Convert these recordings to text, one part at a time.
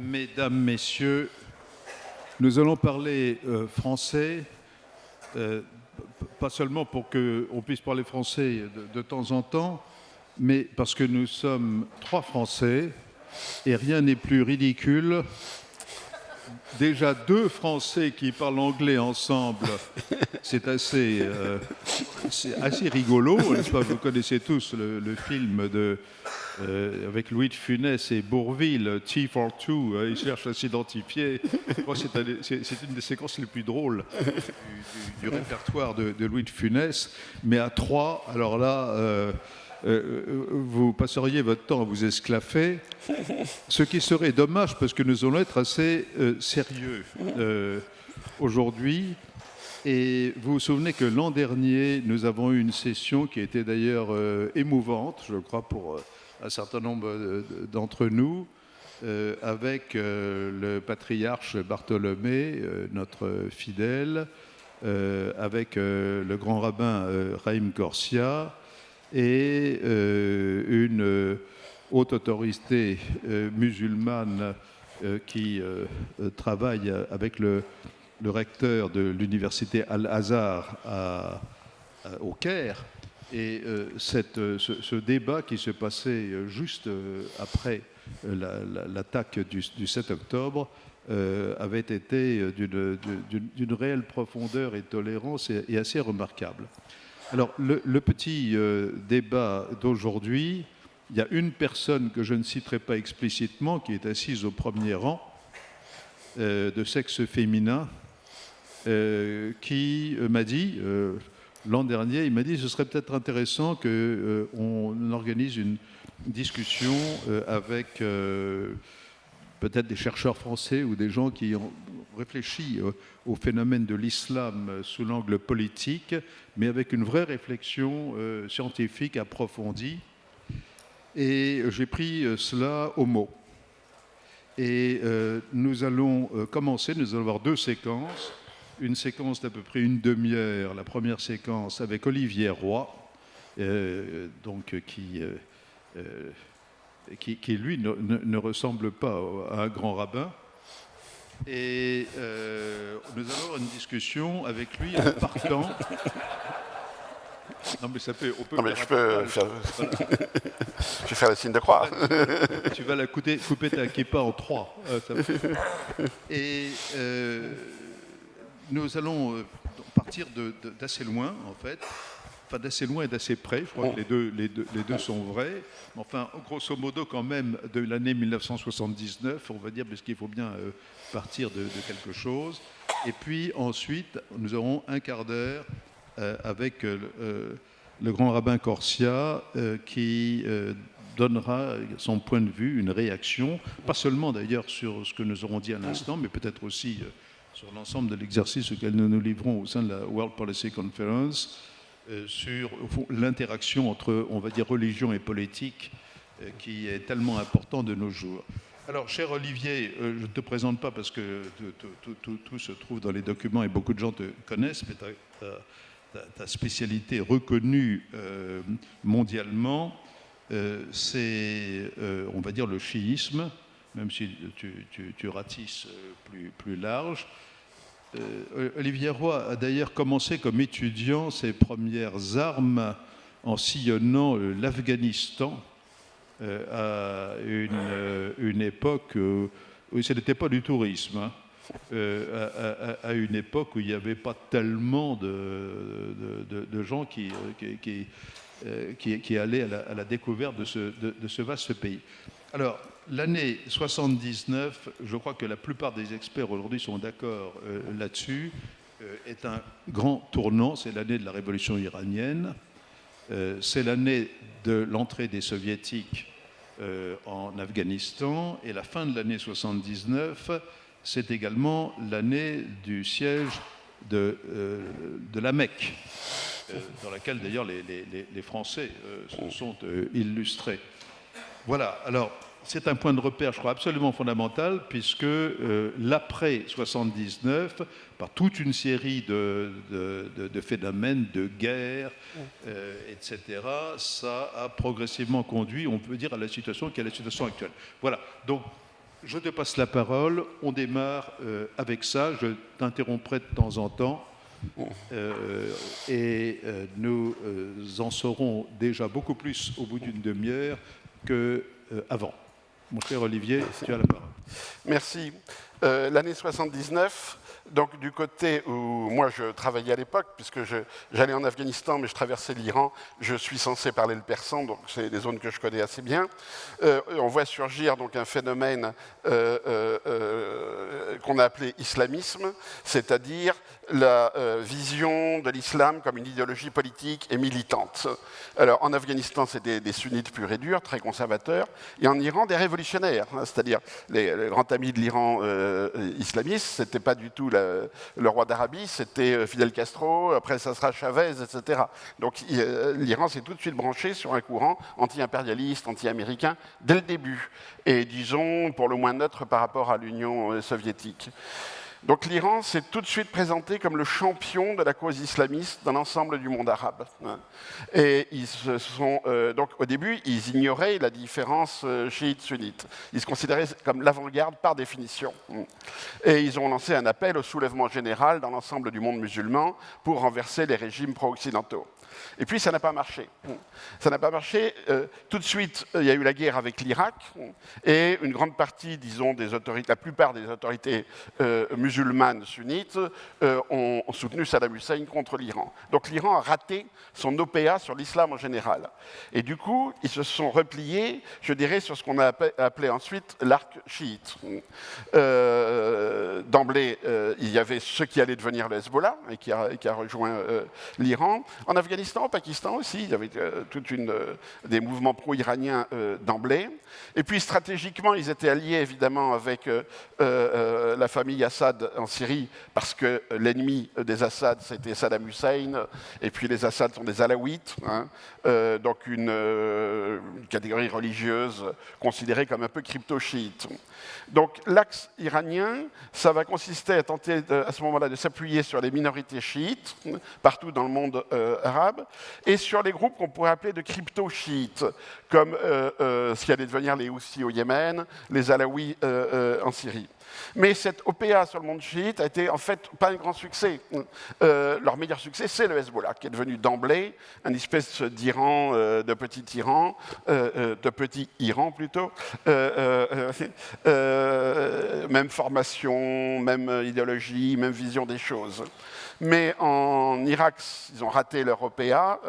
Mesdames, Messieurs, nous allons parler français, pas seulement pour qu'on puisse parler français de temps en temps, mais parce que nous sommes 3 Français et rien n'est plus ridicule. Déjà 2 Français qui parlent anglais ensemble, c'est assez rigolo, n'est-ce pas? Vous connaissez tous le film avec Louis de Funès et Bourvil, T for Two, ils cherchent à s'identifier. C'est une des séquences les plus drôles du répertoire de Louis de Funès. Mais à 3, alors là, vous passeriez votre temps à vous esclaffer, ce qui serait dommage parce que nous allons être assez sérieux aujourd'hui. Et vous vous souvenez que l'an dernier, nous avons eu une session qui était d'ailleurs émouvante, je crois, pour un certain nombre d'entre nous, avec le patriarche Bartholomé, notre fidèle, avec le grand rabbin Raïm Corsia et une haute autorité musulmane qui travaille avec le recteur de l'université Al-Azhar au Caire. Et ce débat qui se passait juste après l'attaque du 7 octobre avait été d'une réelle profondeur et tolérance et assez remarquable. Alors, le petit débat d'aujourd'hui, il y a une personne que je ne citerai pas explicitement qui est assise au premier rang, de sexe féminin, qui m'a dit, l'an dernier, il m'a dit ce serait peut-être intéressant qu'on organise une discussion avec peut-être des chercheurs français ou des gens qui ont réfléchi au phénomène de l'islam sous l'angle politique, mais avec une vraie réflexion scientifique approfondie. Et j'ai pris cela au mot. Et nous allons commencer, nous allons avoir 2 séquences. Une séquence d'à peu près une demi-heure, la première séquence avec Olivier Roy, qui lui ne ressemble pas à un grand rabbin. Et nous allons avoir une discussion avec lui en partant. Non mais ça peut, on peut. Non mais je peux faire. Voilà. Je vais faire le signe de croix. Tu vas la couper ta kippa en 3. Et nous allons partir d'assez loin, en fait. Enfin, d'assez loin et d'assez près. Je crois que les deux sont vrais. Enfin, grosso modo, quand même, de l'année 1979, on va dire, parce qu'il faut bien partir de quelque chose. Et puis, ensuite, nous aurons un quart d'heure avec le grand rabbin Corsia qui donnera son point de vue, une réaction, pas seulement d'ailleurs sur ce que nous aurons dit à l'instant, mais peut-être aussi sur l'ensemble de l'exercice auquel nous nous livrons au sein de la World Policy Conference, sur l'interaction entre, on va dire, religion et politique, qui est tellement important de nos jours. Alors, cher Olivier, je ne te présente pas parce que tout se trouve dans les documents et beaucoup de gens te connaissent, mais ta spécialité reconnue mondialement, c'est, on va dire, le chiisme, même si tu ratisses plus large. Olivier Roy a d'ailleurs commencé comme étudiant ses premières armes en sillonnant l'Afghanistan à une époque où ce n'était pas du tourisme, hein, à une époque où il n'y avait pas tellement de gens qui allaient à la découverte de ce vaste pays. Alors, l'année 79, je crois que la plupart des experts aujourd'hui sont d'accord là-dessus, est un grand tournant. C'est l'année de la révolution iranienne. C'est l'année de l'entrée des soviétiques en Afghanistan. Et la fin de l'année 79, c'est également l'année du siège de la Mecque, dans laquelle d'ailleurs les Français se sont illustrés. Voilà, alors c'est un point de repère, je crois, absolument fondamental, puisque l'après 79, par toute une série de phénomènes, de guerres, etc., ça a progressivement conduit, on peut dire, à la situation qui est la situation actuelle. Voilà, donc Je te passe la parole. On démarre avec ça. Je t'interromprai de temps en temps. Nous en saurons déjà beaucoup plus au bout d'une demi-heure qu'avant. Mon cher Olivier, tu as la parole. Merci. L'année 79, donc du côté où moi je travaillais à l'époque, puisque j'allais en Afghanistan, mais je traversais l'Iran, je suis censé parler le persan, donc c'est des zones que je connais assez bien. On voit surgir donc un phénomène qu'on a appelé islamisme, c'est-à-dire la vision de l'islam comme une idéologie politique et militante. Alors en Afghanistan, c'était des sunnites purs et durs, très conservateurs, et en Iran, des révolutionnaires, hein, c'est-à-dire les grands amis de l'Iran islamiste, c'était pas du tout le roi d'Arabie, c'était Fidel Castro, après ça sera Chavez, etc. Donc l'Iran s'est tout de suite branché sur un courant anti-impérialiste, anti-américain, dès le début, et disons pour le moins neutre par rapport à l'Union soviétique. Donc l'Iran s'est tout de suite présenté comme le champion de la cause islamiste dans l'ensemble du monde arabe. Et ils se sont, donc au début, ils ignoraient la différence chiite-sunnite. Ils se considéraient comme l'avant-garde par définition. Et ils ont lancé un appel au soulèvement général dans l'ensemble du monde musulman pour renverser les régimes pro-occidentaux. Et puis ça n'a pas marché. Ça n'a pas marché. Tout de suite, il y a eu la guerre avec l'Irak et une grande partie, disons, des autorités, la plupart des autorités musulmanes sunnites ont soutenu Saddam Hussein contre l'Iran. Donc l'Iran a raté son OPA sur l'islam en général. Et du coup, ils se sont repliés, je dirais, sur ce qu'on a appelé ensuite l'arc chiite. D'emblée, il y avait ce qui allait devenir le Hezbollah et qui a rejoint l'Iran. En Afghanistan, au Pakistan aussi, il y avait des mouvements pro-iraniens d'emblée. Et puis stratégiquement, ils étaient alliés évidemment avec la famille Assad en Syrie, parce que l'ennemi des Assad, c'était Saddam Hussein, et puis les Assad sont des Alaouites, hein, donc une catégorie religieuse considérée comme un peu crypto-chiite. Donc l'axe iranien, ça va consister à tenter à ce moment-là de s'appuyer sur les minorités chiites, partout dans le monde arabe, et sur les groupes qu'on pourrait appeler de crypto-chiites, comme ce qui allait devenir les Houthis au Yémen, les Alaouis en Syrie. Mais cette OPA sur le monde chiite a été en fait pas un grand succès. Leur meilleur succès, c'est le Hezbollah, qui est devenu d'emblée une espèce d'Iran, de petit Iran, de petit Iran plutôt, même formation, même idéologie, même vision des choses. Mais en Irak, ils ont raté leur OPA.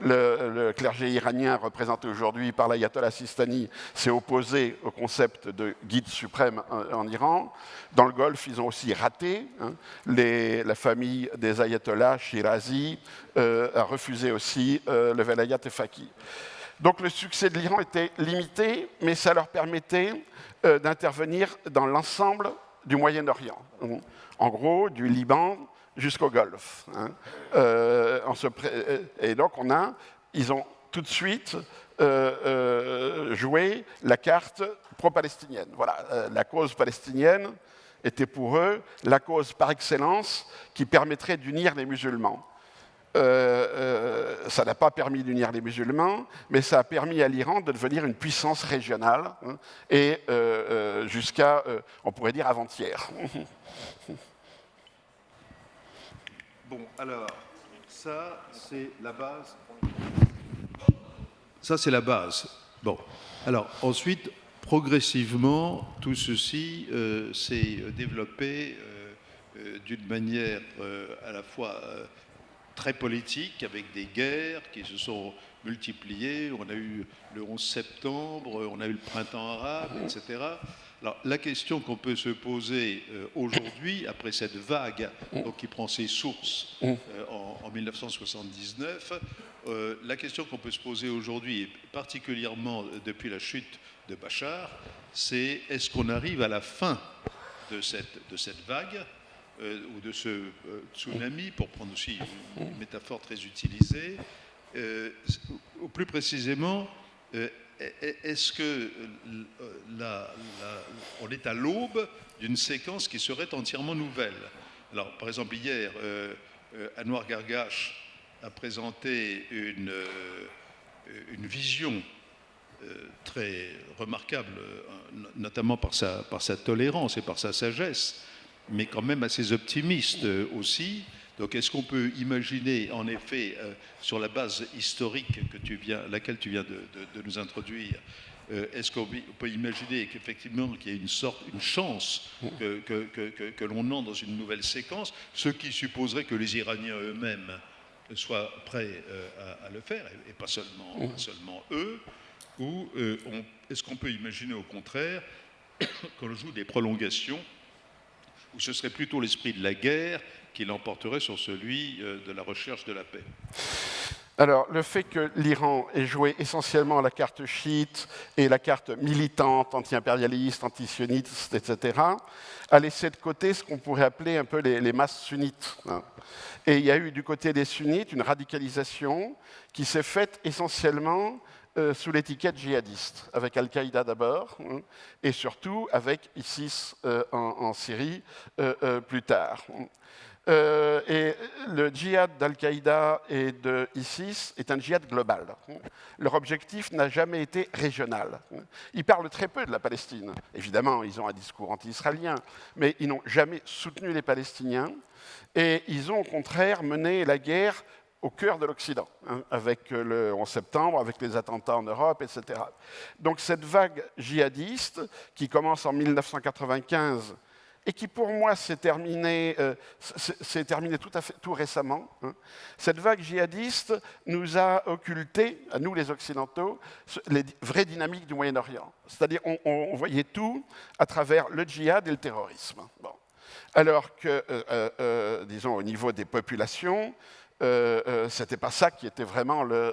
Le clergé iranien, représenté aujourd'hui par l'ayatollah Sistani, s'est opposé au concept de guide suprême en Iran. Dans le Golfe, ils ont aussi raté. Hein. La famille des ayatollahs, Shirazi, a refusé aussi le velayat et faqih. Donc le succès de l'Iran était limité, mais ça leur permettait d'intervenir dans l'ensemble du Moyen-Orient. En gros, du Liban jusqu'au Golfe. Hein. Et donc ils ont tout de suite joué la carte pro-palestinienne. Voilà, la cause palestinienne était pour eux la cause par excellence qui permettrait d'unir les musulmans. Ça n'a pas permis d'unir les musulmans, mais ça a permis à l'Iran de devenir une puissance régionale, hein, et jusqu'à, on pourrait dire, avant-hier. Bon, alors, ça, c'est la base. Ça, c'est la base. Bon, alors, ensuite, progressivement, tout ceci s'est développé d'une manière à la fois très politique, avec des guerres qui se sont multipliées. On a eu le 11 septembre, on a eu le printemps arabe, etc. Alors, la question qu'on peut se poser aujourd'hui, après cette vague donc, qui prend ses sources en 1979, la question qu'on peut se poser aujourd'hui, et particulièrement depuis la chute de Bachar, c'est est-ce qu'on arrive à la fin de cette vague ou de ce tsunami, pour prendre aussi une métaphore très utilisée, ou plus précisément, est-ce que on est à l'aube d'une séquence qui serait entièrement nouvelle? Alors, par exemple, hier, Anouar Gargash a présenté une vision très remarquable, notamment par sa tolérance et par sa sagesse, mais quand même assez optimiste aussi. Donc est-ce qu'on peut imaginer, en effet, sur la base historique laquelle tu viens de nous introduire, est-ce qu'on peut imaginer qu'effectivement qu'il y ait une chance que l'on entre dans une nouvelle séquence, ce qui supposerait que les Iraniens eux-mêmes soient prêts à le faire, et pas seulement eux, ou est-ce qu'on peut imaginer au contraire qu'on joue des prolongations, où ce serait plutôt l'esprit de la guerre qui l'emporterait sur celui de la recherche de la paix? Alors, le fait que l'Iran ait joué essentiellement la carte chiite et la carte militante, anti-impérialiste, anti-sioniste, etc., a laissé de côté ce qu'on pourrait appeler un peu les masses sunnites. Et il y a eu du côté des sunnites une radicalisation qui s'est faite essentiellement sous l'étiquette djihadiste, avec Al-Qaïda d'abord, et surtout avec ISIS en Syrie plus tard. Et le djihad d'Al-Qaïda et de ISIS est un djihad global. Leur objectif n'a jamais été régional. Ils parlent très peu de la Palestine. Évidemment, ils ont un discours anti-israélien, mais ils n'ont jamais soutenu les Palestiniens. Et ils ont au contraire mené la guerre au cœur de l'Occident, avec le 11 septembre, avec les attentats en Europe, etc. Donc cette vague djihadiste, qui commence en 1995, et qui pour moi s'est terminée tout récemment. Cette vague djihadiste nous a occulté, à nous les Occidentaux, les vraies dynamiques du Moyen-Orient. C'est-à-dire on voyait tout à travers le djihad et le terrorisme. Bon. Alors que, disons, au niveau des populations, ce n'était pas ça qui était vraiment le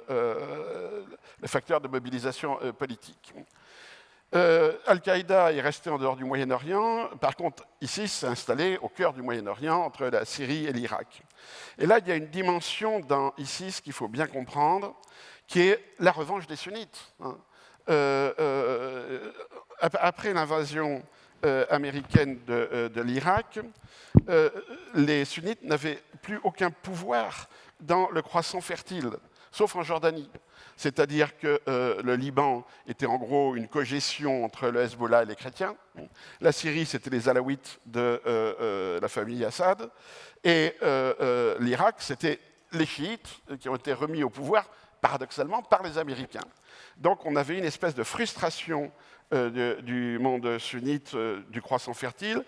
facteur de mobilisation politique. Al-Qaïda est resté en dehors du Moyen-Orient. Par contre, ISIS s'est installé au cœur du Moyen-Orient, entre la Syrie et l'Irak. Et là, il y a une dimension dans ISIS qu'il faut bien comprendre, qui est la revanche des sunnites. Après l'invasion américaine de l'Irak, les sunnites n'avaient plus aucun pouvoir dans le croissant fertile, sauf en Jordanie. C'est-à-dire que le Liban était en gros une cogestion entre le Hezbollah et les chrétiens. La Syrie, c'était les Alaouites de la famille Assad. Et l'Irak, c'était les chiites qui ont été remis au pouvoir, paradoxalement, par les Américains. Donc on avait une espèce de frustration du monde sunnite du croissant fertile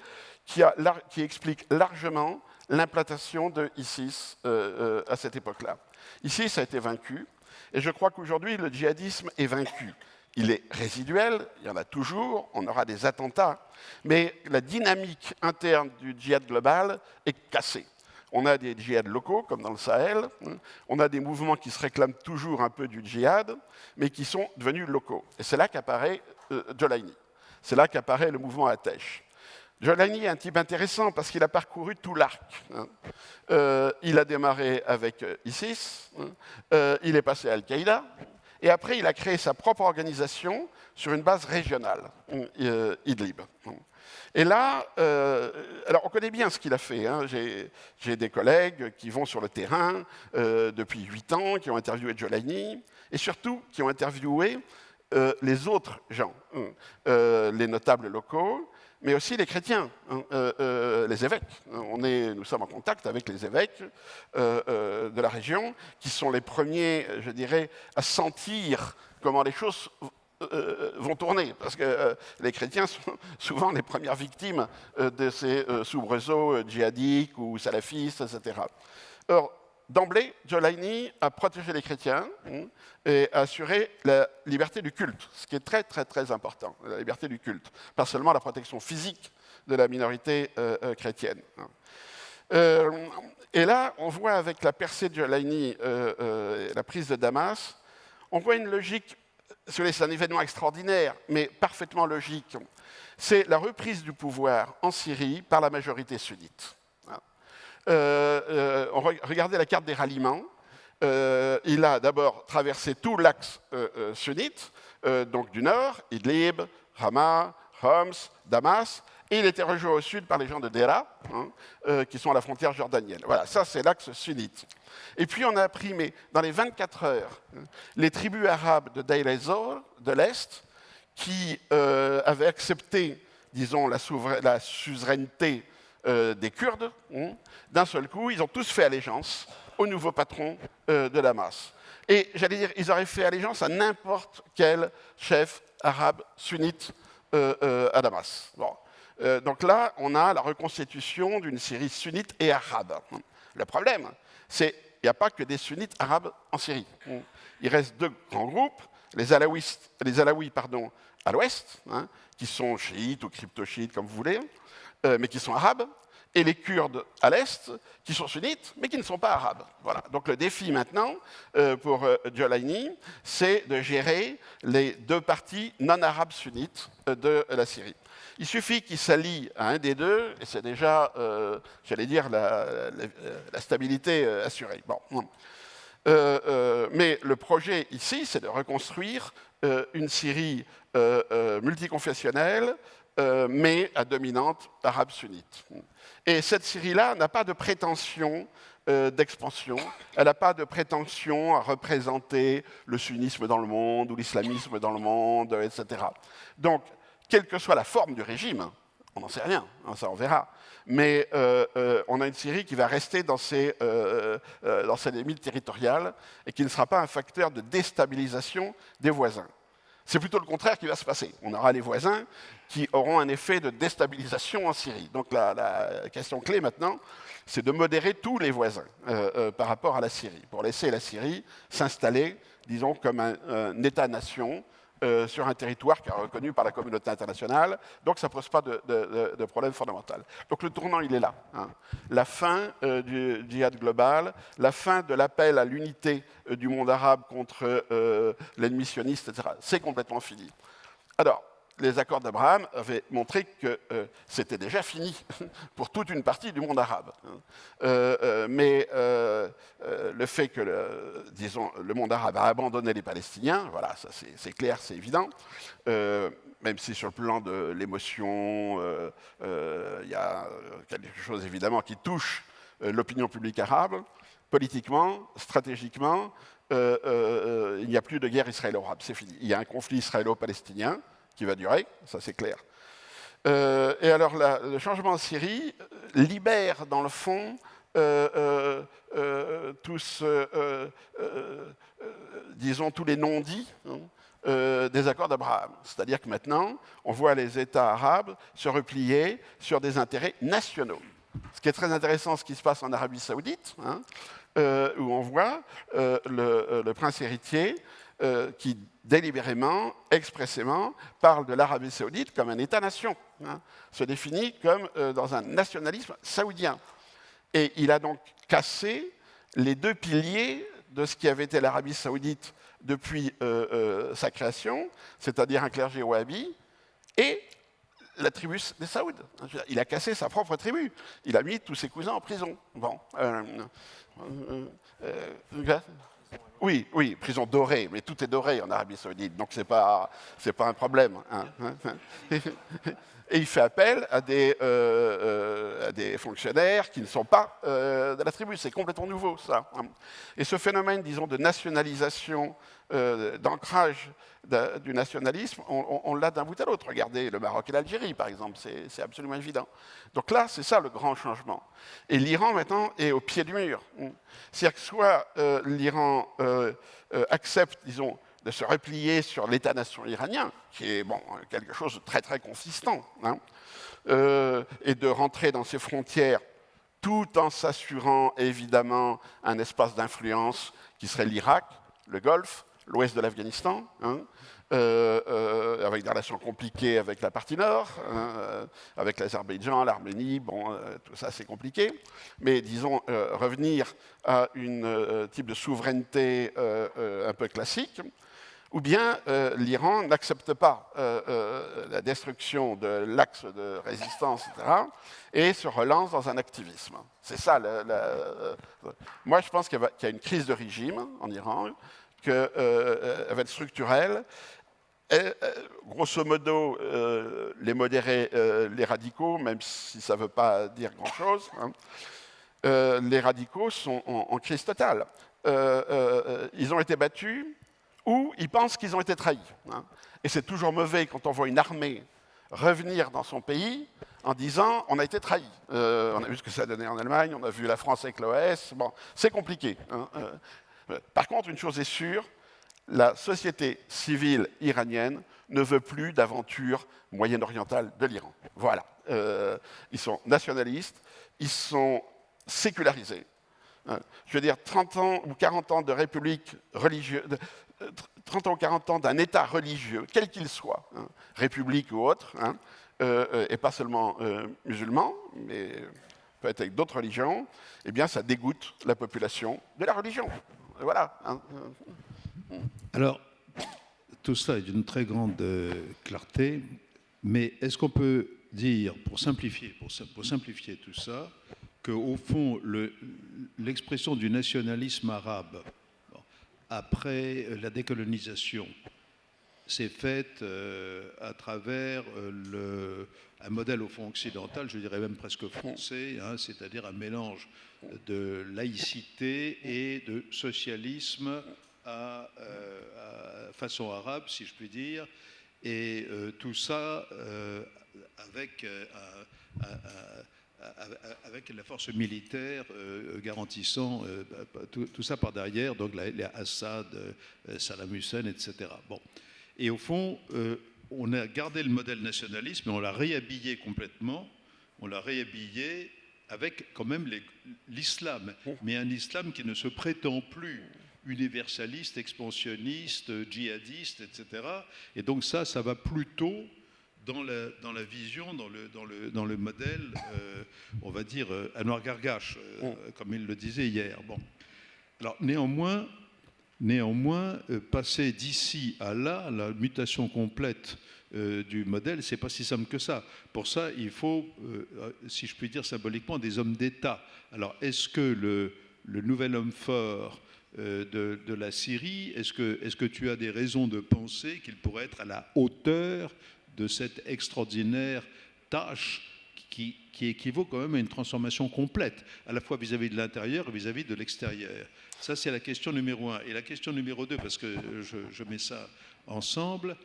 qui explique largement l'implantation de ISIS à cette époque-là. ISIS a été vaincu. Et je crois qu'aujourd'hui, le djihadisme est vaincu. Il est résiduel, il y en a toujours, on aura des attentats, mais la dynamique interne du djihad global est cassée. On a des djihads locaux, comme dans le Sahel, on a des mouvements qui se réclament toujours un peu du djihad, mais qui sont devenus locaux. Et c'est là qu'apparaît Jolaini, c'est là qu'apparaît le mouvement Atesh. Jolaini est un type intéressant parce qu'il a parcouru tout l'arc. Il a démarré avec ISIS, il est passé à Al-Qaïda, et après il a créé sa propre organisation sur une base régionale, Idlib. Et là, alors on connaît bien ce qu'il a fait. J'ai des collègues qui vont sur le terrain depuis 8 ans, qui ont interviewé Jolaini, et surtout qui ont interviewé les autres gens, les notables locaux, mais aussi les chrétiens, les évêques. Nous sommes en contact avec les évêques de la région, qui sont les premiers, je dirais, à sentir comment les choses vont tourner, parce que les chrétiens sont souvent les premières victimes de ces soubresauts djihadiques ou salafistes, etc. Or, d'emblée, Jolaini a protégé les chrétiens et a assuré la liberté du culte, ce qui est très, très, très important, la liberté du culte, pas seulement la protection physique de la minorité chrétienne. Et là, on voit avec la percée de Jolaini, la prise de Damas, on voit une logique, c'est un événement extraordinaire, mais parfaitement logique. C'est la reprise du pouvoir en Syrie par la majorité sunnite. Regardez la carte des ralliements. Il a d'abord traversé tout l'axe sunnite, donc du nord, Idlib, Hama, Homs, Damas, et il était rejoint au sud par les gens de Dera, qui sont à la frontière jordanienne. Voilà, ça c'est l'axe sunnite. Et puis on a appris, mais dans les 24 heures, les tribus arabes de Deir ez-Zor, de l'Est, qui avait accepté, disons, la suzeraineté des Kurdes, d'un seul coup, ils ont tous fait allégeance au nouveau patron de Damas. Et j'allais dire, ils auraient fait allégeance à n'importe quel chef arabe sunnite à Damas. Bon. Donc là, on a la reconstitution d'une Syrie sunnite et arabe. Le problème, c'est qu'il n'y a pas que des sunnites arabes en Syrie. Il reste deux grands groupes, les Alaouis à l'ouest, qui sont chiites ou crypto-chiites, comme vous voulez, mais qui sont arabes, et les Kurdes à l'est, qui sont sunnites, mais qui ne sont pas arabes. Voilà. Donc le défi maintenant, pour Giolaini, c'est de gérer les deux parties non-arabes sunnites de la Syrie. Il suffit qu'il s'allie à un des deux, et c'est déjà, j'allais dire, la stabilité assurée. Bon. Mais le projet ici, c'est de reconstruire une Syrie multiconfessionnelle, mais à dominante arabe sunnite. Et cette Syrie-là n'a pas de prétention d'expansion, elle n'a pas de prétention à représenter le sunnisme dans le monde ou l'islamisme dans le monde, etc. Donc, quelle que soit la forme du régime, on n'en sait rien, ça on verra, mais on a une Syrie qui va rester dans ses limites territoriales et qui ne sera pas un facteur de déstabilisation des voisins. C'est plutôt le contraire qui va se passer. On aura les voisins qui auront un effet de déstabilisation en Syrie. Donc la question clé maintenant, c'est de modérer tous les voisins par rapport à la Syrie, pour laisser la Syrie s'installer, disons, comme un État-nation sur un territoire qui est reconnu par la communauté internationale. Donc ça ne pose pas de problème fondamental. Donc le tournant, il est là. La fin du djihad global, la fin de l'appel à l'unité du monde arabe contre l'ennemi sioniste, etc. C'est complètement fini. Alors, les accords d'Abraham avaient montré que c'était déjà fini pour toute une partie du monde arabe. Mais le fait que, le monde arabe a abandonné les Palestiniens, voilà, ça c'est clair, c'est évident, même si sur le plan de l'émotion, il y a quelque chose évidemment qui touche l'opinion publique arabe, politiquement, stratégiquement, il n'y a plus de guerre israélo-arabe, c'est fini. Il y a un conflit israélo-palestinien qui va durer, ça c'est clair. Et alors le changement en Syrie libère dans le fond tous les non-dits des accords d'Abraham. C'est-à-dire que maintenant, on voit les États arabes se replier sur des intérêts nationaux. Ce qui est très intéressant, ce qui se passe en Arabie Saoudite, où on voit le prince héritier qui délibérément, expressément, parle de l'Arabie Saoudite comme un État-nation, se définit comme dans un nationalisme saoudien. Et il a donc cassé les deux piliers de ce qui avait été l'Arabie Saoudite depuis sa création, c'est-à-dire un clergé wahhabi et la tribu des Saouds. Il a cassé sa propre tribu. Il a mis tous ses cousins en prison. Bon. Oui, prison dorée, mais tout est doré en Arabie Saoudite, donc c'est pas un problème. Et il fait appel à des fonctionnaires qui ne sont pas de la tribu. C'est complètement nouveau, ça. Et ce phénomène, disons, de nationalisation, d'ancrage du nationalisme, on l'a d'un bout à l'autre. Regardez le Maroc et l'Algérie, par exemple, c'est absolument évident. Donc là, c'est ça le grand changement. Et l'Iran, maintenant, est au pied du mur. C'est-à-dire que soit l'Iran accepte, disons, de se replier sur l'État-nation iranien, qui est quelque chose de très très consistant, et de rentrer dans ses frontières tout en s'assurant évidemment un espace d'influence qui serait l'Irak, le Golfe, l'ouest de l'Afghanistan, avec des relations compliquées avec la partie nord, avec l'Azerbaïdjan, l'Arménie, tout ça c'est compliqué, mais disons revenir à un type de souveraineté un peu classique, ou bien l'Iran n'accepte pas la destruction de l'axe de résistance, etc., et se relance dans un activisme. C'est ça. Moi, je pense qu'il y a une crise de régime en Iran, qu'elle va être structurelle. Et, grosso modo, les modérés, les radicaux, même si ça ne veut pas dire grand-chose, les radicaux sont en crise totale. Ils ont été battus ou ils pensent qu'ils ont été trahis. Hein. Et c'est toujours mauvais quand on voit une armée revenir dans son pays en disant on a été trahi. On a vu ce que ça a donné en Allemagne, on a vu la France avec l'OS. Bon, c'est compliqué. Hein. Par contre, une chose est sûre, la société civile iranienne ne veut plus d'aventure moyen-orientale de l'Iran. Voilà. Ils sont nationalistes, ils sont sécularisés. Je veux dire, 30 ans ou 40 ans de république religieuse, 30 ans ou 40 ans d'un État religieux, quel qu'il soit, hein, république ou autre, hein, et pas seulement musulman, mais peut-être avec d'autres religions, eh bien, ça dégoûte la population de la religion. Voilà. Hein. Alors, tout cela est d'une très grande clarté, mais est-ce qu'on peut dire, pour simplifier tout ça, qu'au fond, l'expression du nationalisme arabe, après la décolonisation, s'est faite à travers un modèle au fond occidental, je dirais même presque français, hein, c'est-à-dire un mélange de laïcité et de socialisme à façon arabe, si je puis dire, et tout ça avec la force militaire garantissant tout ça par derrière, donc les Assad, Saddam Hussein, etc. Bon. Et au fond, on a gardé le modèle nationaliste, mais on l'a réhabillé complètement, on l'a réhabillé avec quand même l'islam, mais un islam qui ne se prétend plus universaliste, expansionniste, djihadiste, etc. Et donc ça va plutôt dans la vision, dans le modèle, on va dire, à Noir-Gargache, comme il le disait hier. Bon. Alors néanmoins, passer d'ici à là, la mutation complète du modèle, c'est pas si simple que ça. Pour ça, il faut, si je puis dire symboliquement, des hommes d'État. Alors, est-ce que le nouvel homme fort de la Syrie, est-ce que tu as des raisons de penser qu'il pourrait être à la hauteur de cette extraordinaire tâche qui équivaut quand même à une transformation complète, à la fois vis-à-vis de l'intérieur et vis-à-vis de l'extérieur? Ça, c'est la question numéro 1. Et la question numéro 2, parce que je mets ça ensemble,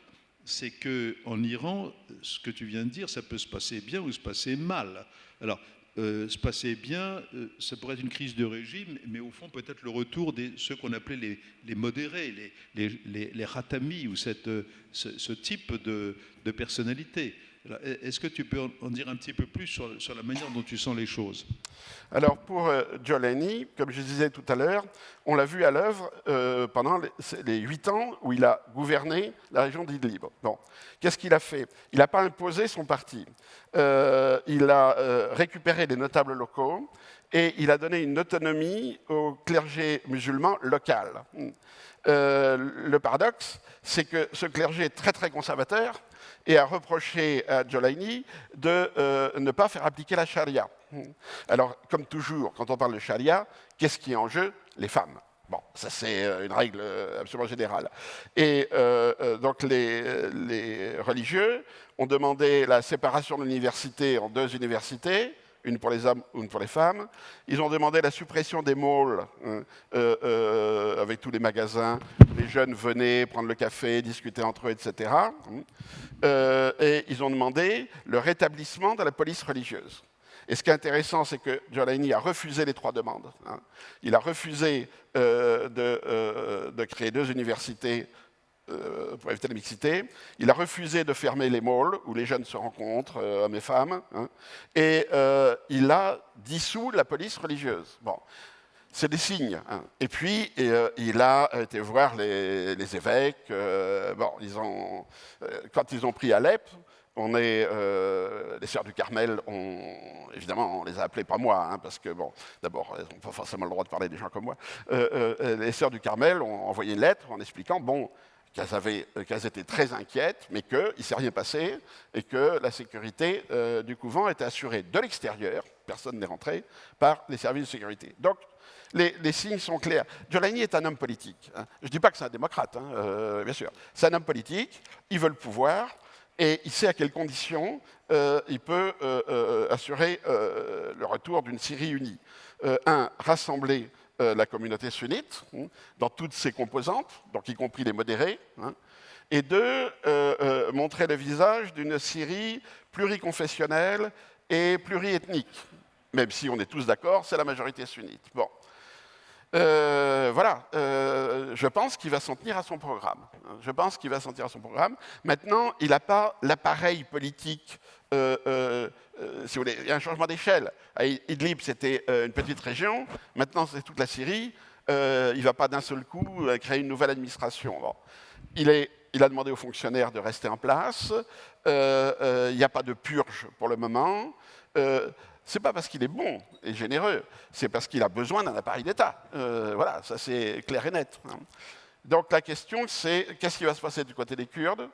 c'est qu'en Iran, ce que tu viens de dire, ça peut se passer bien ou se passer mal. Alors, se passer bien, ça pourrait être une crise de régime, mais au fond, peut-être le retour de ceux qu'on appelait les modérés, les ratamis, ou ce type de personnalité. Est-ce que tu peux en dire un petit peu plus sur la manière dont tu sens les choses? Alors pour Giuliani, comme je disais tout à l'heure, on l'a vu à l'œuvre pendant les 8 ans où il a gouverné la région d'Idlib. Bon. Qu'est-ce qu'il a fait? Il n'a pas imposé son parti. Il a récupéré les notables locaux et il a donné une autonomie au clergé musulman local. Le paradoxe, c'est que ce clergé est très très conservateur et a reproché à Giuliani de ne pas faire appliquer la charia. Alors, comme toujours, quand on parle de charia, qu'est-ce qui est en jeu? Les femmes. Bon, ça c'est une règle absolument générale. Et donc les religieux ont demandé la séparation de l'université en 2 universités, une pour les hommes, une pour les femmes. Ils ont demandé la suppression des malls avec tous les magasins. Les jeunes venaient prendre le café, discuter entre eux, etc. Et ils ont demandé le rétablissement de la police religieuse. Et ce qui est intéressant, c'est que Giuliani a refusé les 3 demandes. Hein. Il a refusé de créer 2 universités pour éviter la mixité. Il a refusé de fermer les malls où les jeunes se rencontrent, hommes et femmes. Hein. Et il a dissous la police religieuse. Bon. C'est des signes. Hein. Et puis, il a été voir les évêques. Bon, quand ils ont pris Alep, les Sœurs du Carmel, évidemment, on les a appelées pas moi, hein, parce que, bon, d'abord, elles n'ont pas forcément le droit de parler des gens comme moi. Les Sœurs du Carmel ont envoyé une lettre en expliquant, bon, qu'elles étaient très inquiètes, mais qu'il ne s'est rien passé et que la sécurité du couvent était assurée de l'extérieur, personne n'est rentré, par les services de sécurité. Donc, les signes sont clairs. Giuliani est un homme politique. Hein. Je ne dis pas que c'est un démocrate, hein, bien sûr. C'est un homme politique, il veut le pouvoir, et il sait à quelles conditions il peut assurer le retour d'une Syrie unie. Rassembler la communauté sunnite, dans toutes ses composantes, donc y compris les modérés, et deux, montrer le visage d'une Syrie pluriconfessionnelle et pluriethnique, même si on est tous d'accord, c'est la majorité sunnite. Bon. Voilà, je pense qu'il va s'en tenir à son programme. Je pense qu'il va s'en tenir à son programme. Maintenant, il n'a pas l'appareil politique, si vous voulez, il y a un changement d'échelle. Idlib, c'était une petite région, maintenant c'est toute la Syrie. Il ne va pas d'un seul coup créer une nouvelle administration. Bon. Il a demandé aux fonctionnaires de rester en place. Il n'y a pas de purge pour le moment. C'est pas parce qu'il est bon et généreux, c'est parce qu'il a besoin d'un appareil d'État. Voilà, ça c'est clair et net. Donc la question c'est, qu'est-ce qui va se passer du côté des Kurdes?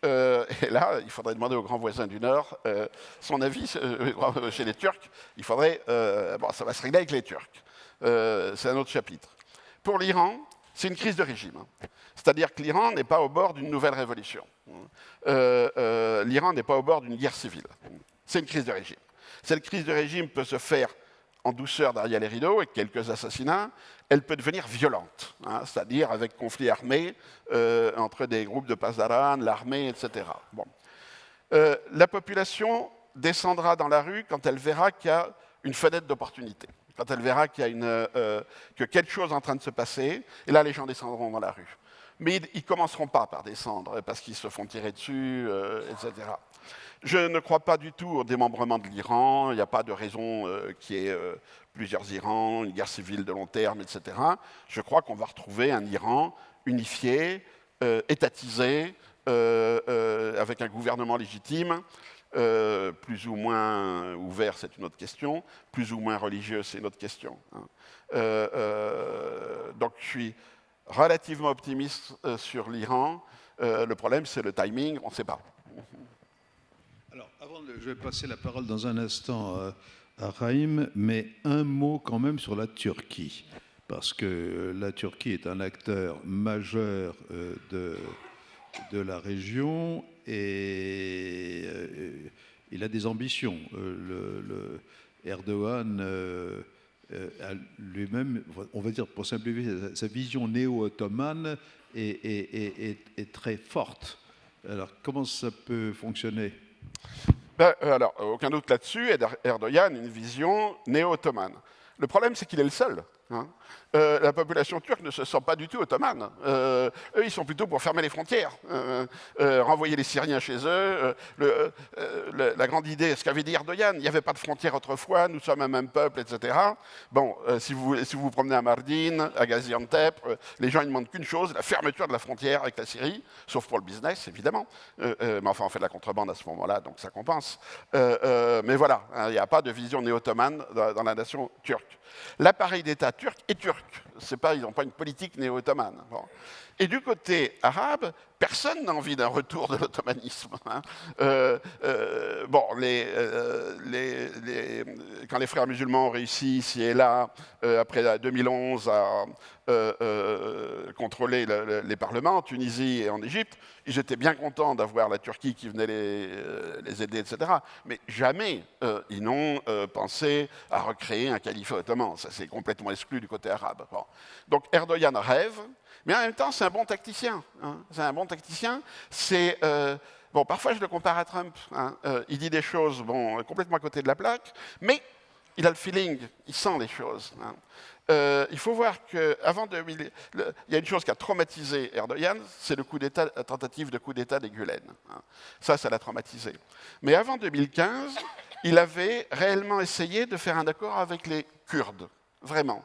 Et là, il faudrait demander aux grands voisins du Nord son avis chez les Turcs. Il faudrait... bon, ça va se régler avec les Turcs. C'est un autre chapitre. Pour l'Iran, c'est une crise de régime. C'est-à-dire que l'Iran n'est pas au bord d'une nouvelle révolution. L'Iran n'est pas au bord d'une guerre civile. C'est une crise de régime. Cette crise de régime peut se faire en douceur derrière les rideaux, avec quelques assassinats. Elle peut devenir violente, c'est-à-dire avec conflits armés entre des groupes de Pasdaran, l'armée, etc. Bon. La population descendra dans la rue quand elle verra qu'il y a une fenêtre d'opportunité, quand elle verra qu'il y a que quelque chose est en train de se passer, et là les gens descendront dans la rue. Mais ils ne commenceront pas par descendre, parce qu'ils se font tirer dessus, etc. Je ne crois pas du tout au démembrement de l'Iran. Il n'y a pas de raison qu'il y ait plusieurs Irans, une guerre civile de long terme, etc. Je crois qu'on va retrouver un Iran unifié, étatisé, avec un gouvernement légitime, plus ou moins ouvert, c'est une autre question, plus ou moins religieux, c'est une autre question. Donc je suis relativement optimiste sur l'Iran. Le problème, c'est le timing, on ne sait pas. Alors, je vais passer la parole dans un instant à Raïm, mais un mot quand même sur la Turquie, parce que la Turquie est un acteur majeur de la région et il a des ambitions. Erdogan a lui-même, on va dire pour simplifier, sa vision néo-ottomane est très forte. Alors, comment ça peut fonctionner ? Alors, aucun doute là-dessus, Erdogan a une vision néo-ottomane. Le problème, c'est qu'il est le seul. La population turque ne se sent pas du tout ottomane. Eux, ils sont plutôt pour fermer les frontières, renvoyer les Syriens chez eux. La grande idée, ce qu'avait dit Erdogan, il n'y avait pas de frontières autrefois, nous sommes un même peuple, etc. Bon, si vous vous promenez à Mardin, à Gaziantep, les gens ne demandent qu'une chose, la fermeture de la frontière avec la Syrie, sauf pour le business, évidemment. Mais enfin, on fait de la contrebande à ce moment-là, donc ça compense. Mais voilà, il n'y a pas de vision néo-ottomane dans la nation turque. L'appareil d'État turc est turc. Ils n'ont pas une politique néo-ottomane. Bon. Et du côté arabe, personne n'a envie d'un retour de l'ottomanisme. Bon, quand les frères musulmans ont réussi ici et là, après 2011, à contrôler les parlements en Tunisie et en Égypte, ils étaient bien contents d'avoir la Turquie qui venait les aider, etc. Mais jamais ils n'ont pensé à recréer un califat ottoman. Ça, c'est complètement exclu du côté arabe. Bon. Donc Erdogan rêve, mais en même temps, c'est un bon tacticien. C'est un bon tacticien. Bon, parfois, je le compare à Trump. Il dit des choses complètement à côté de la plaque, mais il a le feeling, il sent les choses. Il faut voir qu'avant 2000, il y a une chose qui a traumatisé Erdogan, c'est la tentative de coup d'État des Gülen. Ça l'a traumatisé. Mais avant 2015, il avait réellement essayé de faire un accord avec les Kurdes. Vraiment.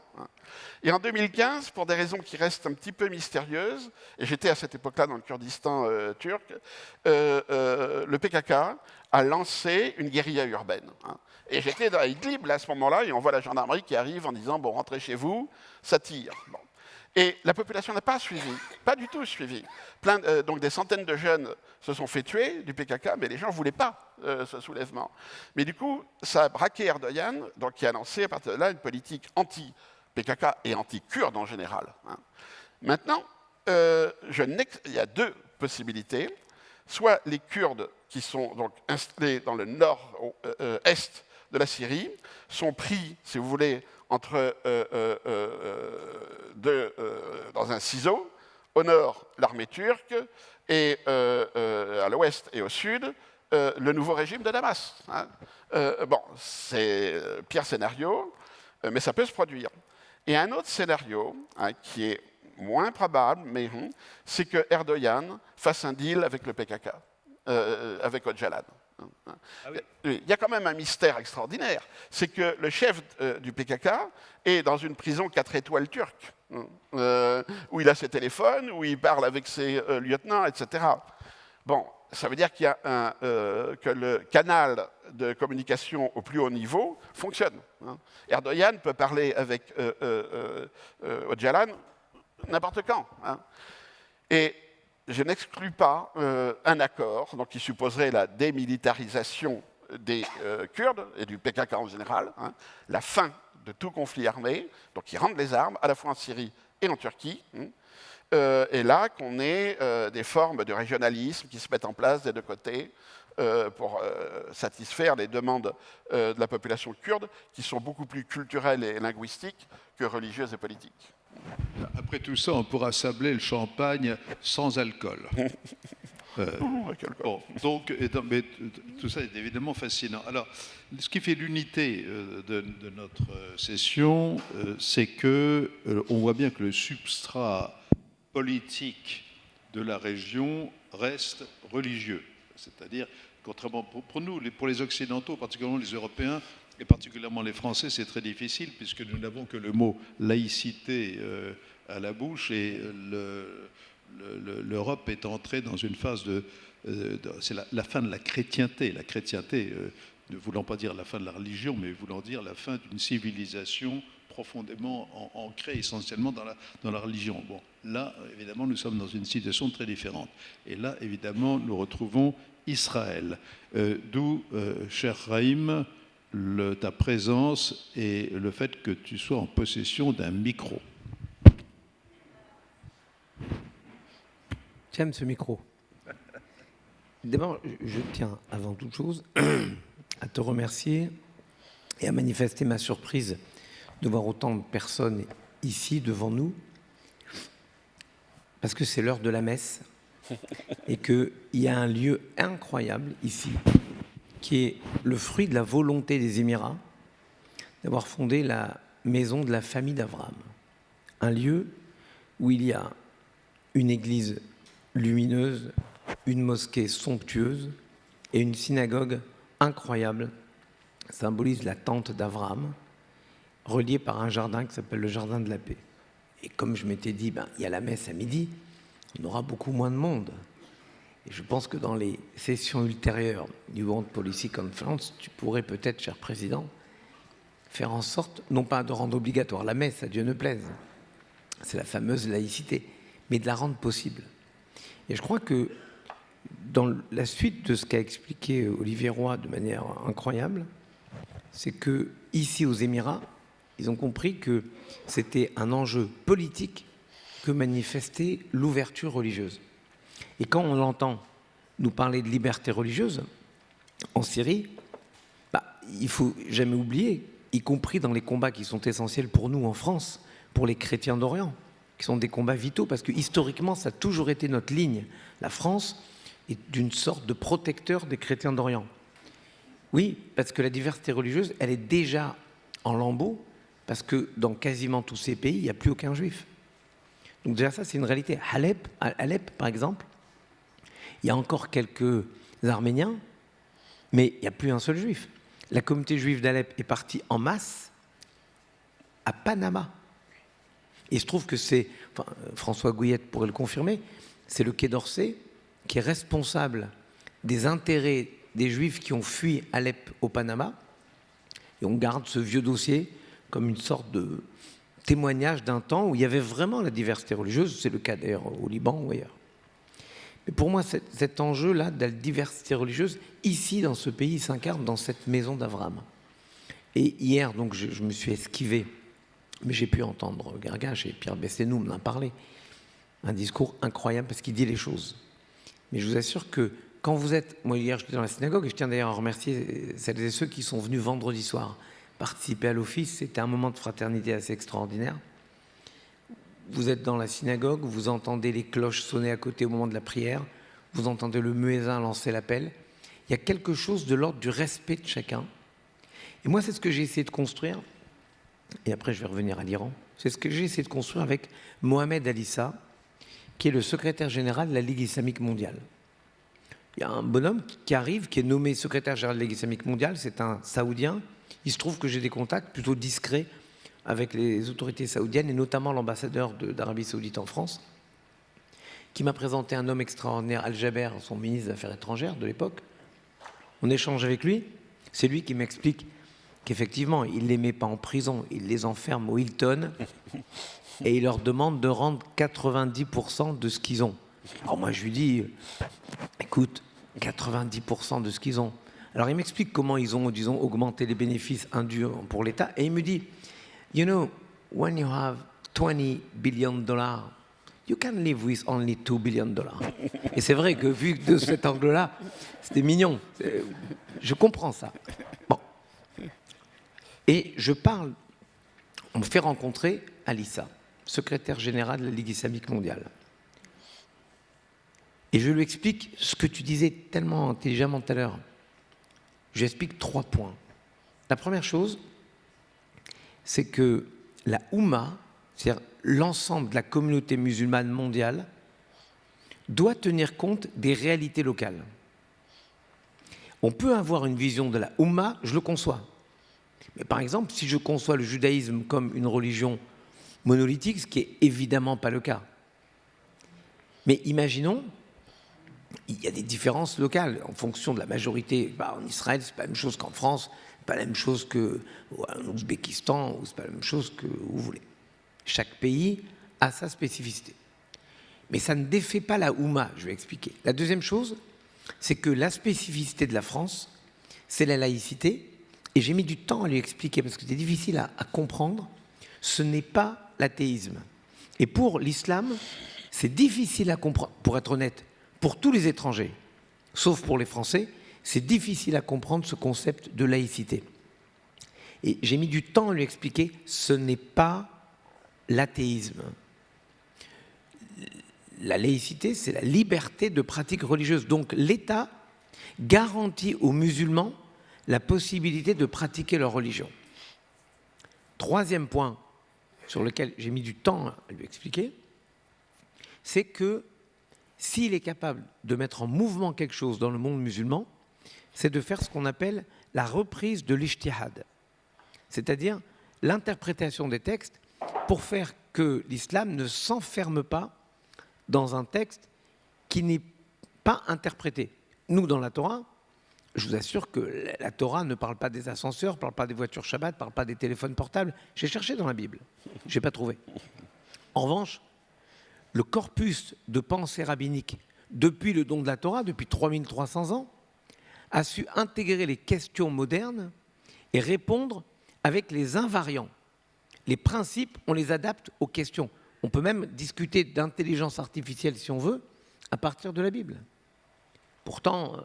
Et en 2015, pour des raisons qui restent un petit peu mystérieuses, et j'étais à cette époque-là dans le Kurdistan turc, le PKK a lancé une guérilla urbaine. Et j'étais dans Idlib là, à ce moment-là, et on voit la gendarmerie qui arrive en disant « bon, rentrez chez vous, ça tire ». Bon. Et la population n'a pas suivi, pas du tout suivi. Donc des centaines de jeunes se sont fait tuer du PKK, mais les gens ne voulaient pas ce soulèvement. Mais du coup, ça a braqué Erdogan, donc qui a lancé à partir de là une politique anti-PKK et anti-kurde en général. Maintenant, il y a deux possibilités. Soit les Kurdes qui sont donc installés dans le nord-est de la Syrie sont pris, si vous voulez, dans un ciseau. Au nord, l'armée turque, et à l'ouest et au sud, le nouveau régime de Damas. Hein. Bon, c'est le pire scénario, mais ça peut se produire. Et un autre scénario, hein, qui est moins probable, mais c'est que Erdogan fasse un deal avec le PKK, avec Öcalan. Ah oui. Il y a quand même un mystère extraordinaire, c'est que le chef du PKK est dans une prison 4 étoiles turque, où il a ses téléphones, où il parle avec ses lieutenants, etc. Bon, ça veut dire qu'il y a que le canal de communication au plus haut niveau fonctionne. Hein. Erdogan peut parler avec Öcalan n'importe quand. Hein. Et je n'exclus pas un accord donc, qui supposerait la démilitarisation des Kurdes et du PKK en général, hein, la fin de tout conflit armé, donc qui rendent les armes à la fois en Syrie et en Turquie, et là qu'on ait des formes de régionalisme qui se mettent en place des deux côtés pour satisfaire les demandes de la population kurde, qui sont beaucoup plus culturelles et linguistiques que religieuses et politiques. Après tout ça, on pourra sabler le champagne sans alcool. Bon, donc, mais tout ça est évidemment fascinant. Alors, ce qui fait l'unité de notre session, c'est que on voit bien que le substrat politique de la région reste religieux. C'est-à-dire, contrairement pour nous, pour les Occidentaux, particulièrement les Européens, et particulièrement les Français, c'est très difficile, puisque nous n'avons que le mot laïcité à la bouche, et l'Europe est entrée dans une phase c'est la fin de la chrétienté. La chrétienté, ne voulant pas dire la fin de la religion, mais voulant dire la fin d'une civilisation profondément ancrée essentiellement dans la religion. Bon, là, évidemment, nous sommes dans une situation très différente. Et là, évidemment, nous retrouvons Israël. D'où, cher Raïm, ta présence et le fait que tu sois en possession d'un micro. J'aime ce micro. D'abord, je tiens, avant toute chose, à te remercier et à manifester ma surprise de voir autant de personnes ici devant nous, parce que c'est l'heure de la messe et qu'il y a un lieu incroyable ici, qui est le fruit de la volonté des Émirats d'avoir fondé la maison de la famille d'Abraham. Un lieu où il y a une église lumineuse, une mosquée somptueuse et une synagogue incroyable, symbolise la tente d'Abraham, reliée par un jardin qui s'appelle le jardin de la paix. Et comme je m'étais dit, il y a la messe à midi, on aura beaucoup moins de monde. Et je pense que dans les sessions ultérieures du World Policy Conference, tu pourrais peut-être, cher Président, faire en sorte, non pas de rendre obligatoire la messe, à Dieu ne plaise, c'est la fameuse laïcité, mais de la rendre possible. Et je crois que dans la suite de ce qu'a expliqué Olivier Roy de manière incroyable, c'est que ici aux Émirats, ils ont compris que c'était un enjeu politique que manifestait l'ouverture religieuse. Et quand on l'entend nous parler de liberté religieuse en Syrie, il ne faut jamais oublier, y compris dans les combats qui sont essentiels pour nous en France, pour les chrétiens d'Orient, qui sont des combats vitaux, parce que historiquement, ça a toujours été notre ligne. La France est d'une sorte de protecteur des chrétiens d'Orient. Oui, parce que la diversité religieuse, elle est déjà en lambeaux, parce que dans quasiment tous ces pays, il n'y a plus aucun juif. Donc déjà ça, c'est une réalité. À Alep, par exemple, il y a encore quelques Arméniens, mais il n'y a plus un seul juif. La communauté juive d'Alep est partie en masse à Panama. Et il se trouve que c'est, François Gouillette pourrait le confirmer, c'est le Quai d'Orsay qui est responsable des intérêts des Juifs qui ont fui Alep au Panama. Et on garde ce vieux dossier comme une sorte de témoignage d'un temps où il y avait vraiment la diversité religieuse. C'est le cas d'ailleurs au Liban ou ailleurs. Mais pour moi, cet enjeu-là de la diversité religieuse, ici, dans ce pays, s'incarne dans cette maison d'Abraham. Et hier, donc, je me suis esquivé, mais j'ai pu entendre Gargache et Pierre Bessénou m'en parler. Un discours incroyable parce qu'il dit les choses. Mais je vous assure que quand vous êtes... Moi, hier, j'étais dans la synagogue et je tiens d'ailleurs à remercier celles et ceux qui sont venus vendredi soir participé à l'office. C'était un moment de fraternité assez extraordinaire. Vous êtes dans la synagogue, vous entendez les cloches sonner à côté au moment de la prière, vous entendez le muezzin lancer l'appel. Il y a quelque chose de l'ordre du respect de chacun. Et moi, c'est ce que j'ai essayé de construire, et après je vais revenir à l'Iran, c'est ce que j'ai essayé de construire avec Mohamed Alissa, qui est le secrétaire général de la Ligue islamique mondiale. Il y a un bonhomme qui arrive, qui est nommé secrétaire général de la Ligue islamique mondiale, c'est un Saoudien. Il se trouve que j'ai des contacts plutôt discrets avec les autorités saoudiennes, et notamment l'ambassadeur d'Arabie saoudite en France, qui m'a présenté un homme extraordinaire, Al-Jaber, son ministre des Affaires étrangères de l'époque. On échange avec lui, c'est lui qui m'explique qu'effectivement, il ne les met pas en prison, il les enferme au Hilton, et il leur demande de rendre 90% de ce qu'ils ont. Alors moi, je lui dis, écoute, 90% de ce qu'ils ont. Alors il m'explique comment ils ont, disons, augmenté les bénéfices indus pour l'État, et il me dit, you know, when you have $20 billion, you can live with only $2 billion. Et c'est vrai que vu de cet angle-là, c'était mignon. Je comprends ça. Bon. Et je parle, on me fait rencontrer Alissa, secrétaire général de la Ligue islamique mondiale. Et je lui explique ce que tu disais tellement intelligemment tout à l'heure. Je lui explique 3 points. La première chose, c'est que la Oumma, c'est-à-dire l'ensemble de la communauté musulmane mondiale, doit tenir compte des réalités locales. On peut avoir une vision de la Oumma, je le conçois. Mais par exemple, si je conçois le judaïsme comme une religion monolithique, ce qui n'est évidemment pas le cas. Mais imaginons, il y a des différences locales en fonction de la majorité. En Israël, ce n'est pas la même chose qu'en France, ce n'est pas la même chose qu'en Ouzbékistan, ou ce n'est pas la même chose que vous voulez. Chaque pays a sa spécificité. Mais ça ne défait pas la Oumma, je vais expliquer. La deuxième chose, c'est que la spécificité de la France, c'est la laïcité. Et j'ai mis du temps à lui expliquer, parce que c'est difficile à comprendre. Ce n'est pas l'athéisme. Et pour l'islam, c'est difficile à comprendre, pour être honnête, pour tous les étrangers, sauf pour les Français, c'est difficile à comprendre ce concept de laïcité. Et j'ai mis du temps à lui expliquer, ce n'est pas l'athéisme. La laïcité, c'est la liberté de pratique religieuse. Donc l'État garantit aux musulmans la possibilité de pratiquer leur religion. Troisième point sur lequel j'ai mis du temps à lui expliquer, c'est que s'il est capable de mettre en mouvement quelque chose dans le monde musulman, c'est de faire ce qu'on appelle la reprise de l'ijtihad, c'est-à-dire l'interprétation des textes pour faire que l'islam ne s'enferme pas dans un texte qui n'est pas interprété. Nous, dans la Torah, je vous assure que la Torah ne parle pas des ascenseurs, ne parle pas des voitures Shabbat, ne parle pas des téléphones portables. J'ai cherché dans la Bible, je n'ai pas trouvé. En revanche, le corpus de pensée rabbinique, depuis le don de la Torah, depuis 3300 ans, a su intégrer les questions modernes et répondre avec les invariants. Les principes, on les adapte aux questions. On peut même discuter d'intelligence artificielle, si on veut, à partir de la Bible. Pourtant,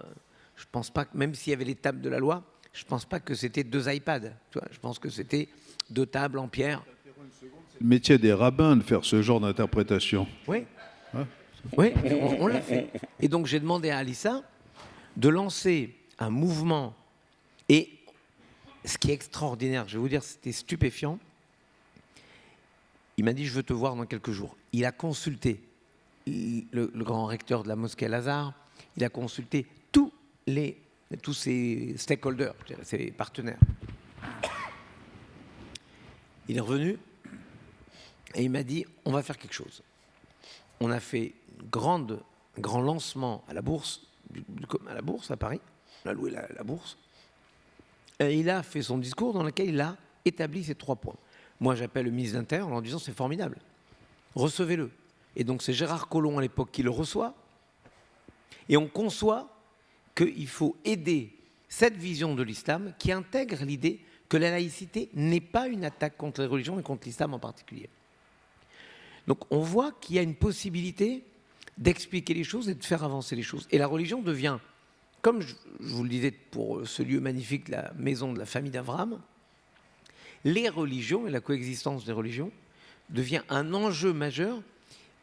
je ne pense pas que, même s'il y avait les tables de la loi, je ne pense pas que c'était 2 iPads. Tu vois, je pense que c'était 2 tables en pierre. C'est le métier des rabbins de faire ce genre d'interprétation. Oui, Hein ? oui, on l'a fait. Et donc j'ai demandé à Alissa de lancer un mouvement. Et ce qui est extraordinaire, je vais vous dire, c'était stupéfiant. Il m'a dit, je veux te voir dans quelques jours. Il a consulté le grand recteur de la mosquée Al-Azhar, il a consulté tous ses stakeholders, ses partenaires. Il est revenu et il m'a dit, on va faire quelque chose. On a fait un grand lancement à la bourse à Paris, on a loué la bourse, et il a fait son discours dans lequel il a établi ces 3 points. Moi, j'appelle le ministre de l'Intérieur en leur disant, c'est formidable, recevez-le. Et donc, c'est Gérard Collomb à l'époque qui le reçoit, et on conçoit qu'il faut aider cette vision de l'islam qui intègre l'idée que la laïcité n'est pas une attaque contre les religions et contre l'islam en particulier. Donc on voit qu'il y a une possibilité d'expliquer les choses et de faire avancer les choses. Et la religion devient, comme je vous le disais pour ce lieu magnifique, la maison de la famille d'Abraham, les religions et la coexistence des religions devient un enjeu majeur,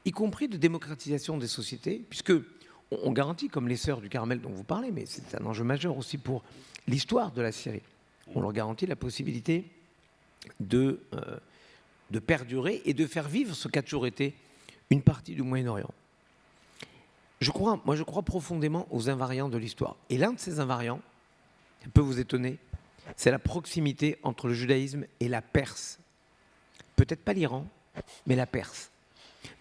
y compris de démocratisation des sociétés, puisque on garantit, comme les sœurs du Carmel dont vous parlez, mais c'est un enjeu majeur aussi pour l'histoire de la Syrie, on leur garantit la possibilité de perdurer et de faire vivre ce qu'a toujours été une partie du Moyen-Orient. Je crois profondément aux invariants de l'histoire. Et l'un de ces invariants, ça peut vous étonner, c'est la proximité entre le judaïsme et la Perse. Peut-être pas l'Iran, mais la Perse.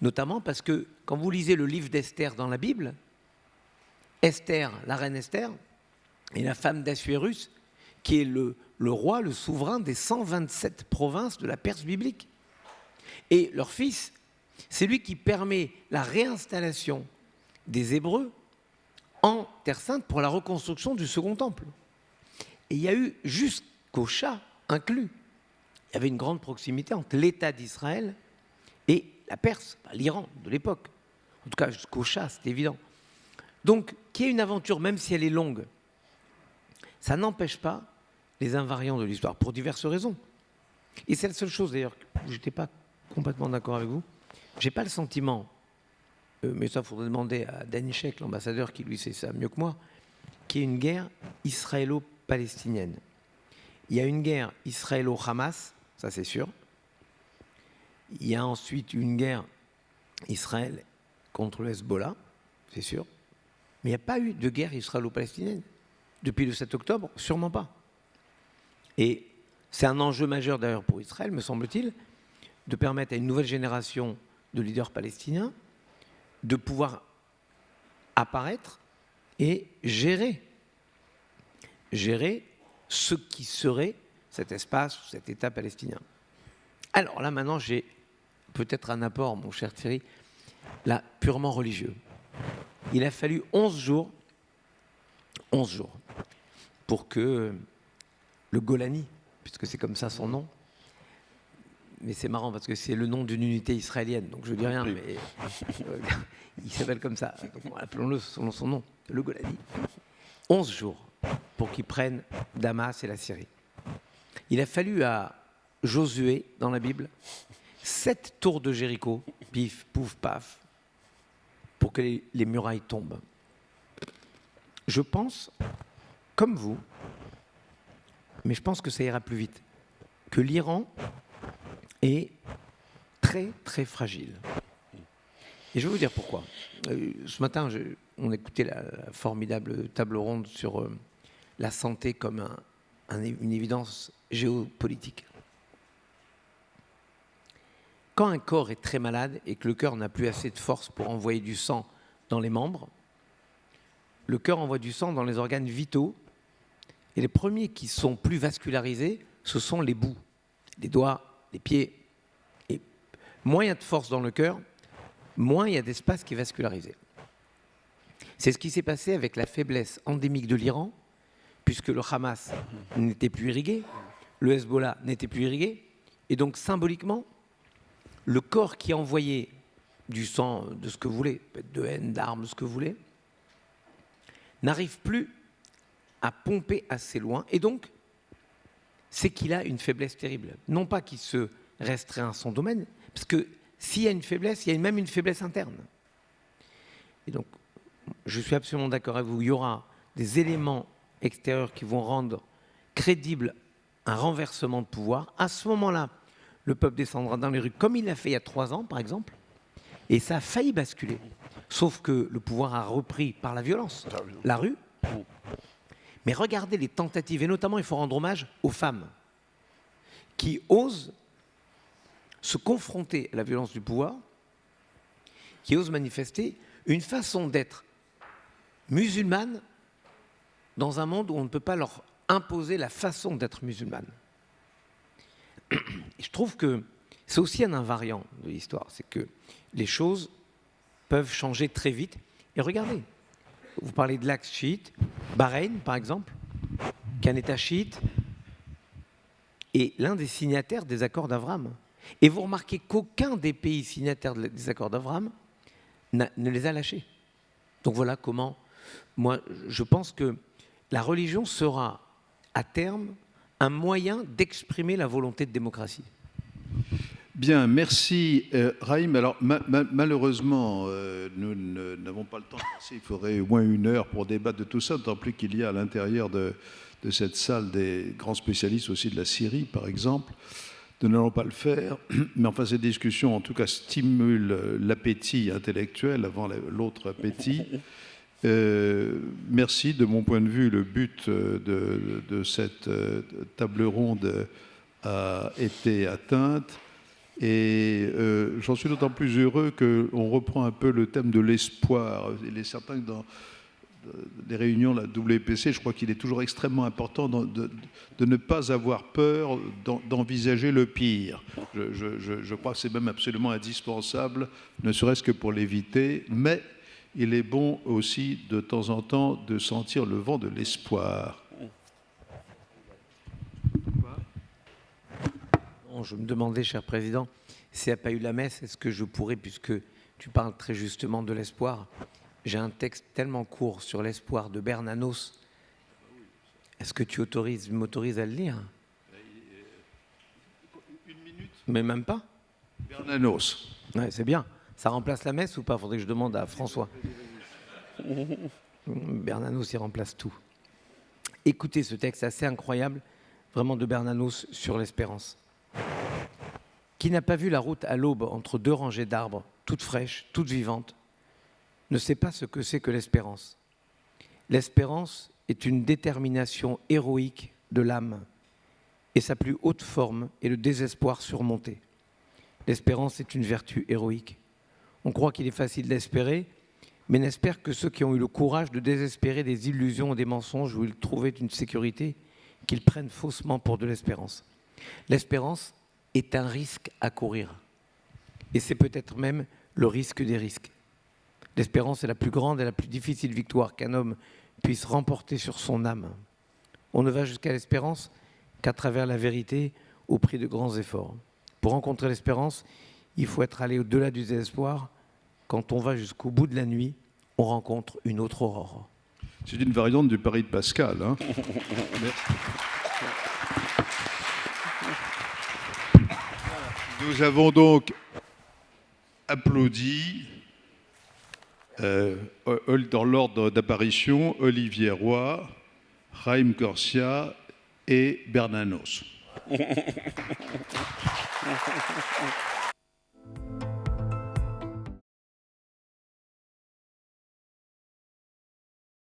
Notamment parce que quand vous lisez le livre d'Esther dans la Bible, Esther, la reine Esther, est la femme d'Assuérus, qui est le roi, le souverain des 127 provinces de la Perse biblique. Et leur fils, c'est lui qui permet la réinstallation des Hébreux en Terre Sainte pour la reconstruction du Second Temple. Et il y a eu, jusqu'au Shah inclus, il y avait une grande proximité entre l'État d'Israël et la Perse, l'Iran de l'époque. En tout cas, jusqu'au Shah, c'est évident. Donc, qu'il y ait une aventure, même si elle est longue, ça n'empêche pas les invariants de l'histoire, pour diverses raisons. Et c'est la seule chose, d'ailleurs, je n'étais pas complètement d'accord avec vous. Je n'ai pas le sentiment, mais ça, il faudrait demander à Danishek, l'ambassadeur, qui lui sait ça mieux que moi, qu'il y ait une guerre israélo-palestinienne. Il y a une guerre israélo-Hamas, ça c'est sûr. Il y a ensuite une guerre Israël contre le Hezbollah, c'est sûr. Mais il n'y a pas eu de guerre israélo-palestinienne. Depuis le 7 octobre, sûrement pas. Et c'est un enjeu majeur d'ailleurs pour Israël, me semble-t-il, de permettre à une nouvelle génération de leaders palestiniens de pouvoir apparaître et gérer ce qui serait cet espace, cet État palestinien. Alors là, maintenant, j'ai peut-être un apport, mon cher Thierry, là, purement religieux. Il a fallu 11 jours, pour que le Golani, puisque c'est comme ça son nom, mais c'est marrant parce que c'est le nom d'une unité israélienne, donc je dis rien, mais il s'appelle comme ça, donc appelons-le selon son nom, le Golani. 11 jours pour qu'ils prennent Damas et la Syrie. Il a fallu à Josué, dans la Bible, 7 tours de Jéricho, pif, pouf, paf, pour que les murailles tombent. Je pense, comme vous, mais je pense que ça ira plus vite, que l'Iran est très, très fragile. Et je vais vous dire pourquoi. Ce matin, on écoutait la formidable table ronde sur la santé comme une évidence géopolitique. Quand un corps est très malade et que le cœur n'a plus assez de force pour envoyer du sang dans les membres, le cœur envoie du sang dans les organes vitaux et les premiers qui sont plus vascularisés, ce sont les bouts, les doigts, les pieds. Et moins il y a de force dans le cœur, moins il y a d'espace qui est vascularisé. C'est ce qui s'est passé avec la faiblesse endémique de l'Iran, puisque le Hamas n'était plus irrigué, le Hezbollah n'était plus irrigué, et donc symboliquement, le corps qui envoyait du sang, de ce que vous voulez, de haine, d'armes, ce que vous voulez, n'arrive plus à pomper assez loin, et donc, c'est qu'il a une faiblesse terrible. Non pas qu'il se restreint à son domaine, parce que s'il y a une faiblesse, il y a même une faiblesse interne. Et donc, je suis absolument d'accord avec vous, il y aura des éléments extérieurs qui vont rendre crédible un renversement de pouvoir. À ce moment-là, le peuple descendra dans les rues, comme il l'a fait il y a 3 ans, par exemple, et ça a failli basculer. Sauf que le pouvoir a repris par la violence la rue. Mais regardez les tentatives, et notamment il faut rendre hommage aux femmes qui osent se confronter à la violence du pouvoir, qui osent manifester une façon d'être musulmane dans un monde où on ne peut pas leur imposer la façon d'être musulmane. Et je trouve que c'est aussi un invariant de l'histoire, c'est que les choses peuvent changer très vite. Et regardez, vous parlez de l'axe chiite, Bahreïn par exemple, qui est un État chiite, est l'un des signataires des accords d'Abraham. Et vous remarquez qu'aucun des pays signataires des accords d'Abraham ne les a lâchés. Donc voilà comment, moi, je pense que la religion sera à terme un moyen d'exprimer la volonté de démocratie. Bien, merci Raïm. Alors malheureusement, nous n'avons pas le temps de passer. Il faudrait au moins 1 heure pour débattre de tout ça, d'autant plus qu'il y a à l'intérieur de cette salle des grands spécialistes aussi de la Syrie, par exemple. Nous n'allons pas le faire, mais enfin ces discussions en tout cas stimulent l'appétit intellectuel avant l'autre appétit. Merci. De mon point de vue, le but de cette table ronde a été atteinte. Et j'en suis d'autant plus heureux qu'on reprend un peu le thème de l'espoir. Il est certain que dans les réunions de la WPC, je crois qu'il est toujours extrêmement important de ne pas avoir peur d'envisager le pire. Je crois que c'est même absolument indispensable, ne serait-ce que pour l'éviter, mais il est bon aussi de temps en temps de sentir le vent de l'espoir. Je me demandais, cher Président, s'il n'y a pas eu la messe, est-ce que je pourrais, puisque tu parles très justement de l'espoir, j'ai un texte tellement court sur l'espoir de Bernanos. Est-ce que tu m'autorises à le lire? 1 minute. Mais même pas. Bernanos. Ouais, c'est bien. Ça remplace la messe ou pas? Faudrait que je demande à François. Bernanos, il remplace tout. Écoutez ce texte assez incroyable, vraiment de Bernanos sur l'espérance. Qui n'a pas vu la route à l'aube entre 2 rangées d'arbres, toutes fraîches, toutes vivantes, ne sait pas ce que c'est que l'espérance. L'espérance est une détermination héroïque de l'âme, et sa plus haute forme est le désespoir surmonté. L'espérance est une vertu héroïque. On croit qu'il est facile d'espérer, mais n'espère que ceux qui ont eu le courage de désespérer des illusions et des mensonges où ils trouvaient une sécurité qu'ils prennent faussement pour de l'espérance. L'espérance est un risque à courir. Et c'est peut-être même le risque des risques. L'espérance est la plus grande et la plus difficile victoire qu'un homme puisse remporter sur son âme. On ne va jusqu'à l'espérance qu'à travers la vérité au prix de grands efforts. Pour rencontrer l'espérance, il faut être allé au-delà du désespoir. Quand on va jusqu'au bout de la nuit, on rencontre une autre aurore. C'est une variante du pari de Pascal. Hein. Merci. Nous avons donc applaudi, dans l'ordre d'apparition, Olivier Roy, Raïm Corsia et Bernanos.